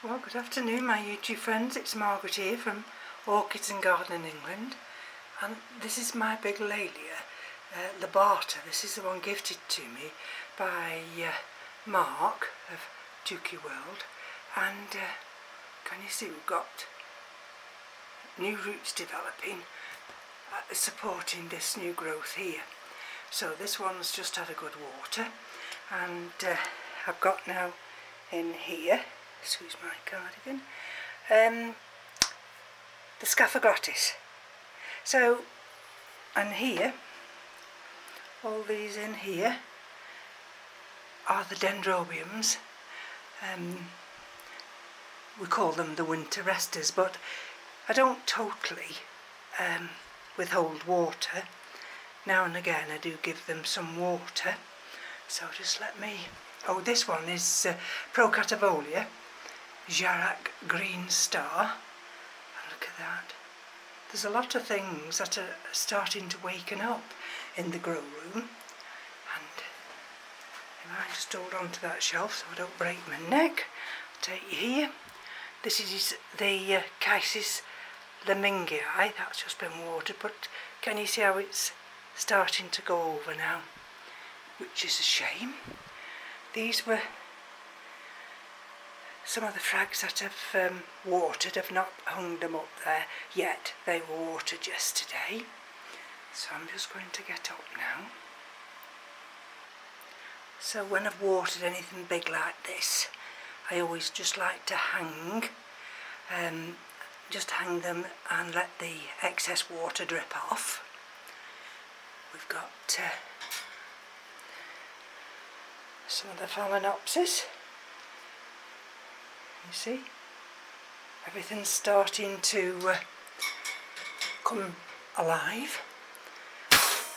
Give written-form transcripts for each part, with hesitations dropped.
Well, good afternoon my YouTube friends, it's Margaret here from Orchids and Garden in England, and this is my big Laelia, Labata. This is the one gifted to me by Mark of Dookie World, and can you see we've got new roots developing, supporting this new growth here. So this one's just had a good water, and I've got now in here, excuse my cardigan, the Scaphogratis. So, and here, all these in here are the dendrobiums. We call them the winter resters, but I don't totally withhold water. Now and again I do give them some water, so just let me... Oh, this one is Procatavolia, Jarak Green Star, and look at that. There's a lot of things that are starting to waken up in the grow room, and if I just hold on to that shelf so I don't break my neck, I'll take you here. This is the Chysis lemingii, that's just been watered, but can you see how it's starting to go over now, which is a shame. These were some of the frags that have watered. I've not hung them up there yet. They were watered yesterday. So I'm just going to get up now. So when I've watered anything big like this, I always just like to hang them and let the excess water drip off. We've got some of the Phalaenopsis. You see, everything's starting to come alive.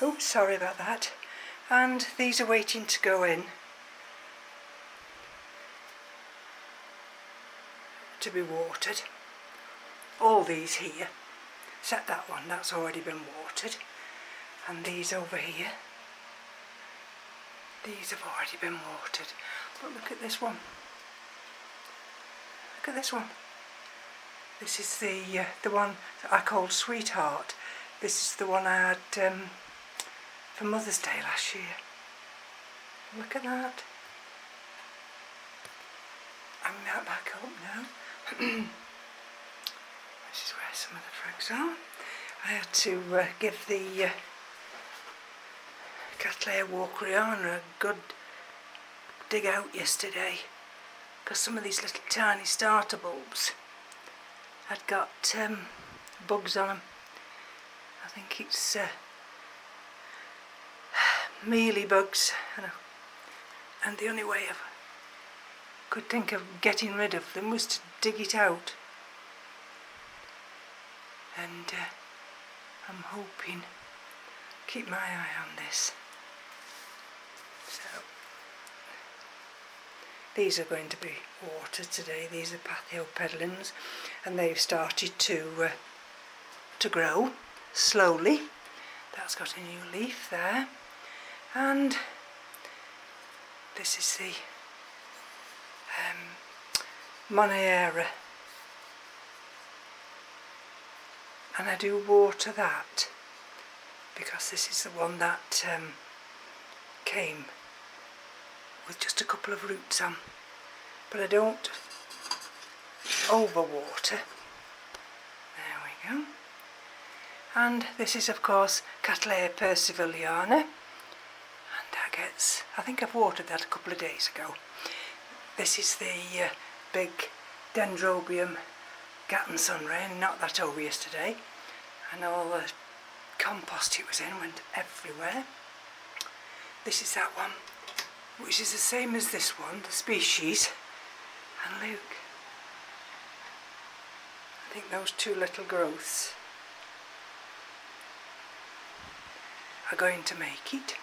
Oh, sorry about that. And these are waiting to go in to be watered. All these here, except that one, that's already been watered. And these over here, these have already been watered. But look at this one. Look at this one. This is the one that I called Sweetheart. This is the one I had for Mother's Day last year. Look at that. Hang that back up now. This is where some of the frags are. I had to give the Cattleya walkeriana a good dig out yesterday, because some of these little tiny starter bulbs had got bugs on them. I think it's mealy bugs, and the only way I could think of getting rid of them was to dig it out, and I'm hoping, keep my eye on this. So these are going to be watered today. These are Pathiopedilins, and they've started to grow slowly. That's got a new leaf there, and this is the Monniera, and I do water that because this is the one that came with just a couple of roots on, but I don't overwater. There we go. And this is of course Cattleya persivaliana, and that gets, I think I've watered that a couple of days ago. This is the big Dendrobium Gatton Sunray, not that over yesterday, and all the compost it was in went everywhere. This is that one, which is the same as this one, the species, and look, I think those two little growths are going to make it.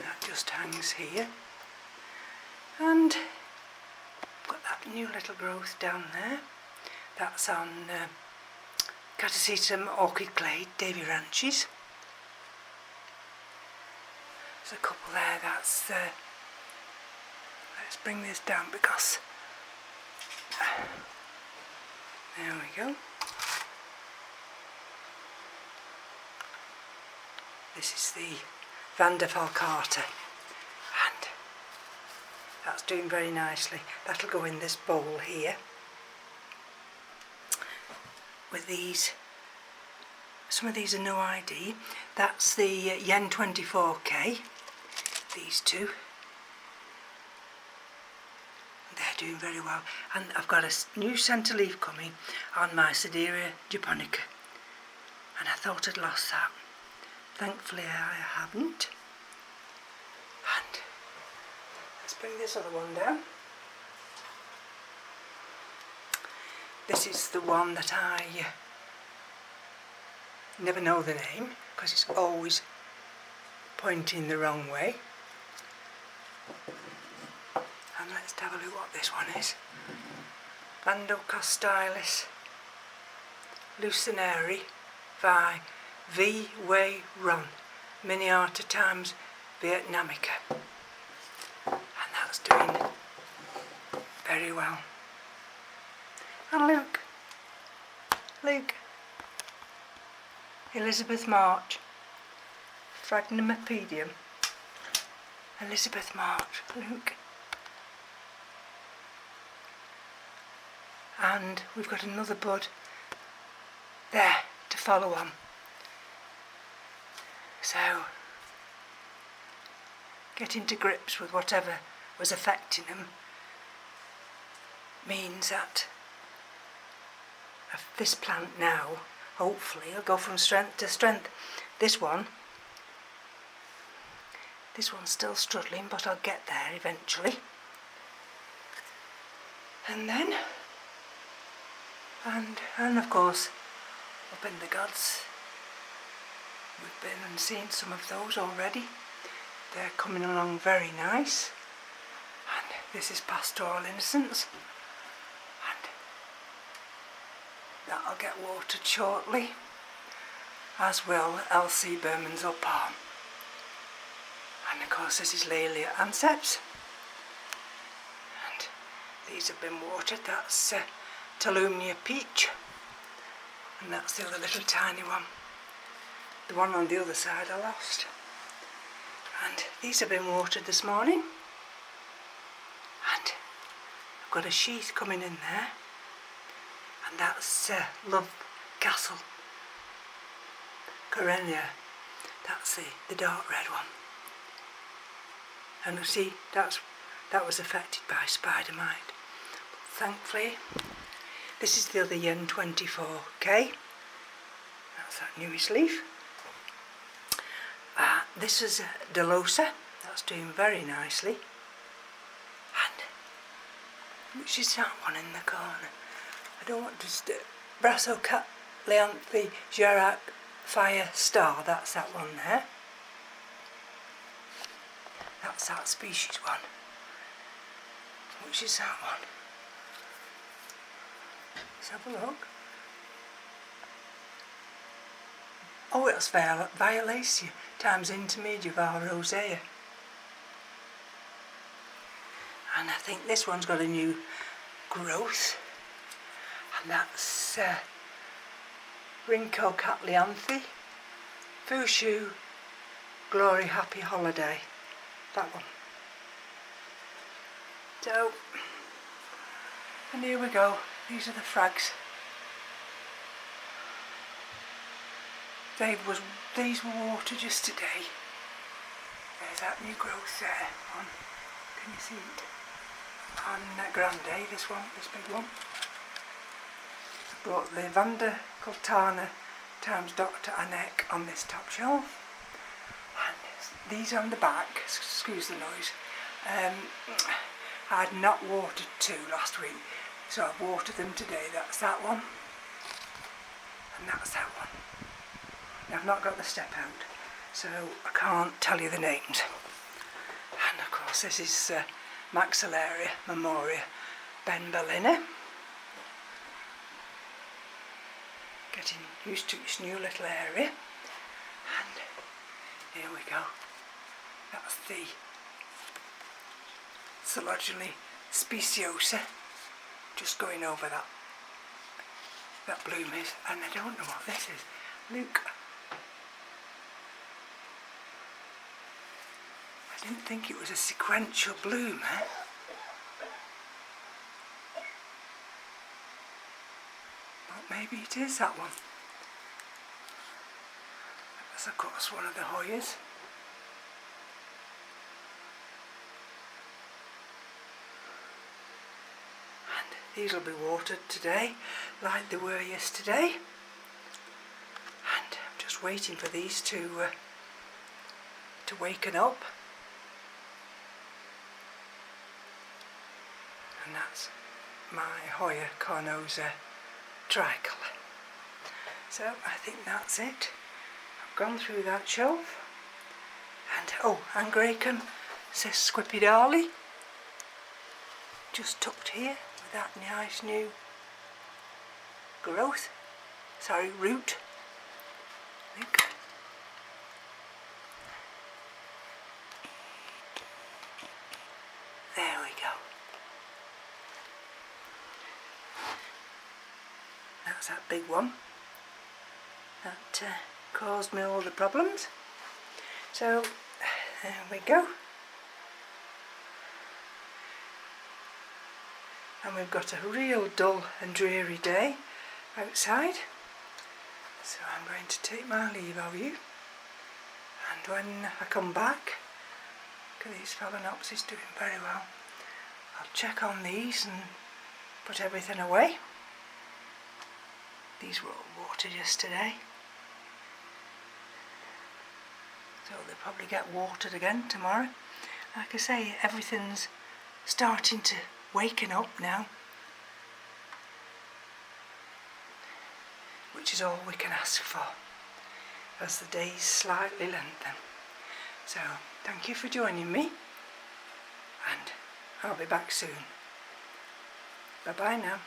That just hangs here, and I've got that new little growth down there. That's on Catasetum orchid clade, Davy Ranches. There's a couple there. That's let's bring this down because There we go. This is the Vanderfalcata, and that's doing very nicely. That'll go in this bowl here. With these, some of these are no ID. That's the Yen 24K, these two. They're doing very well. And I've got a new centre leaf coming on my Sideria japonica, and I thought I'd lost that. Thankfully I haven't. And let's bring this other one down. This is the one that I never know the name because it's always pointing the wrong way. And let's have a look what this one is. Vandocostylis Lucinari vi V. Way Ron Miniata times Vietnamica, and that's doing very well. And look, Elizabeth March, Phragmopedium, Elizabeth March, look. And we've got another bud there to follow on. So, getting to grips with whatever was affecting them means that this plant now, hopefully, will go from strength to strength. This one's still struggling, but I'll get there eventually. And then, and of course, up in the gods, we've been and seen some of those already. They're coming along very nice. And this is Pastoral Innocence. And that'll get watered shortly, as will L.C. Berman's Opal. And of course this is Laelia Anceps. And these have been watered. That's Talumnia Peach. And that's the other little tiny one. The one on the other side I lost. And these have been watered this morning. And I've got a sheath coming in there. And that's Love Castle Corenia. That's the dark red one. And you see, that was affected by spider mite. But thankfully, this is the other Yen 24K. That's that newest leaf. This is Delosa. That's doing very nicely. And which is that one in the corner? I don't want to Brassocatleanthe Gerac Fire Star. That's that one there. That's that species one. Which is that one? Let's have a look. Oh, it's Violacea times Intermediate Rosea. And I think this one's got a new growth. And that's Rhincocatleanthe Fushu Glory Happy Holiday. That one. So, and here we go. These are the frags. These were watered just today. There's that new growth there on, can you see it? On Grande, this big one. I brought the Vanda Coltana times Dr. Anek on this top shelf. And these on the back, excuse the noise, I had not watered two last week, so I've watered them today. That's that one, and that's that one. I've not got the step out, so I can't tell you the names. And of course this is Maxillaria Memoria Benbellina. Getting used to its new little area. And here we go. That's the Coleogyne Speciosa. just going over that bloom is, and I don't know what this is. Look, I didn't think it was a sequential bloom, eh? But maybe it is that one. That's of course one of the Hoyas. These will be watered today, like they were yesterday. And I'm just waiting for these to waken up. And that's my Hoya carnosa tricolour. So I think that's it. I've gone through that shelf. And oh, and Gracum says Squipidale, just tucked here. That nice new growth, root. Look. There we go. That's that big one that caused me all the problems. So there we go. And we've got a real dull and dreary day outside, so I'm going to take my leave of you, and when I come back, look at these phalaenopsis doing very well. I'll check on these and put everything away. These were all watered yesterday, so they'll probably get watered again tomorrow. Like I say, everything's starting to waking up now, which is all we can ask for as the days slightly lengthen. So thank you for joining me, and I'll be back soon. Bye bye now.